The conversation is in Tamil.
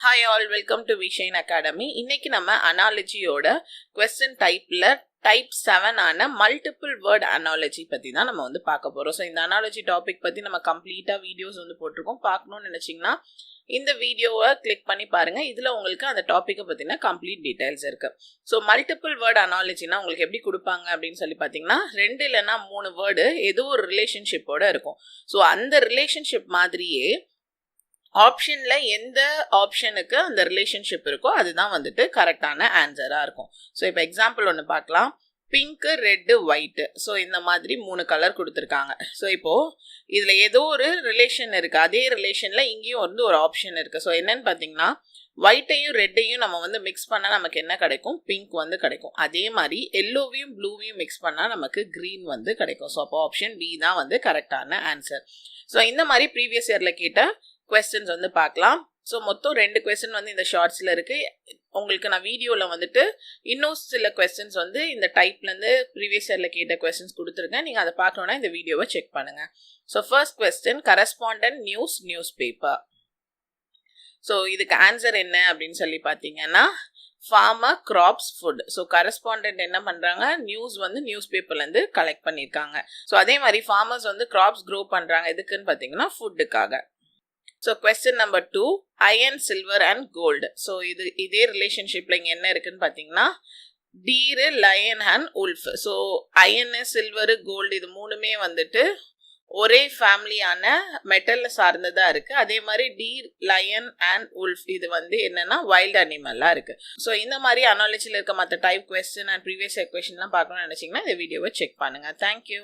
Hi all, welcome to Vishain Academy. இன்னைக்கு நம்ம அனாலஜியோட question typeல type 7 ஆன multiple word analogy பத்தி தான் நம்ம வந்து பார்க்க போறோம். ஸோ இந்த அனாலஜி டாபிக் பத்தி நம்ம கம்ப்ளீட்டா வீடியோஸ் வந்து போட்டிருக்கோம். பார்க்கணும்னு நினைச்சீங்கன்னா இந்த வீடியோவை கிளிக் பண்ணி பாருங்க. இதுல உங்களுக்கு அந்த டாபிக்கை பத்தின கம்ப்ளீட் டீடைல்ஸ் இருக்கு. ஸோ மல்டிபிள் வேர்ட் அனாலஜினா உங்களுக்கு எப்படி கொடுப்பாங்க அப்படின்னு சொல்லி பார்த்தீங்கன்னா 2 இல்லைன்னா 3 வேர்டு ஏதோ ஒரு ரிலேஷன்ஷிப்போட இருக்கும். ஸோ அந்த ரிலேஷன்ஷிப் மாதிரியே ஆப்ஷன்ல எந்த ஆப்ஷனுக்கு அந்த ரிலேஷன்ஷிப் இருக்கோ அதுதான் வந்துட்டு கரெக்டான ஆன்சரா இருக்கும். ஸோ இப்போ எக்ஸாம்பிள் ஒன்று பார்க்கலாம். Pink, red, white. ஸோ இந்த மாதிரி 3 கலர் கொடுத்துருக்காங்க. ஸோ இப்போ இதுல ஏதோ ஒரு ரிலேஷன் இருக்கு. அதே ரிலேஷன்ல இங்கேயும் வந்து ஒரு ஆப்ஷன் இருக்கு. ஸோ என்னன்னு பார்த்தீங்கன்னா ஒயிட்டையும் ரெட்டையும் நம்ம வந்து மிக்ஸ் பண்ணால் நமக்கு என்ன கிடைக்கும்? பிங்க் வந்து கிடைக்கும். அதே மாதிரி எல்லோவையும் ப்ளூவையும் மிக்ஸ் பண்ணால் நமக்கு க்ரீன் வந்து கிடைக்கும். ஸோ அப்போ ஆப்ஷன் பி தான் வந்து கரெக்டான ஆன்சர். ஸோ இந்த மாதிரி ப்ரீவியஸ் இயர்ல கேட்ட கொஸ்டின்ஸ் வந்து பார்க்கலாம். ஸோ மொத்தம் 2 கொஸ்டின் வந்து இந்த ஷார்ட்ஸில் இருக்கு. உங்களுக்கு நான் வீடியோவில் வந்துட்டு இன்னும் சில கொஸ்டின்ஸ் வந்து இந்த டைப்லேருந்து ப்ரீவியஸ் இயரில் கேட்ட கொஸ்டின்ஸ் கொடுத்துருக்கேன். நீங்கள் அதை பார்க்கணுன்னா இந்த வீடியோவை செக் பண்ணுங்க. So first question, correspondent news paper. So இதுக்கு ஆன்சர் என்ன அப்படின்னு சொல்லி பார்த்தீங்கன்னா farmer, crops, food. So correspondent என்ன பண்ணுறாங்க? நியூஸ் வந்து நியூஸ் பேப்பர்லேருந்து கலெக்ட் பண்ணியிருக்காங்க. ஸோ அதே மாதிரி ஃபார்மர்ஸ் வந்து கிராப்ஸ் க்ரோ பண்ணுறாங்க. எதுக்குன்னு பார்த்தீங்கன்னா ஃபுட்டுக்காக. So question number 2, iron, silver and gold. So இதே ரிலேஷன்ஷிப்ல இங்கே என்ன இருக்குன்னு பார்த்தீங்கன்னா deer, lion and wolf. So iron, silver, gold இது 3மே வந்துட்டு ஒரே ஃபேமிலியான மெட்டல்ல சார்ந்ததா இருக்கு. அதே மாதிரி டீர், லயன் அண்ட் உல்ஃப் இது வந்து என்னன்னா வைல்ட் அனிமல்லா இருக்கு. ஸோ இந்த மாதிரி அனாலஜியில் இருக்க மற்ற டைப் கொஸ்டின் அண்ட் ப்ரீவியஸ் கொஸ்டின்லாம் பார்க்கணும்னு நினைச்சீங்கன்னா இந்த வீடியோவை செக் பண்ணுங்க. தேங்க்யூ.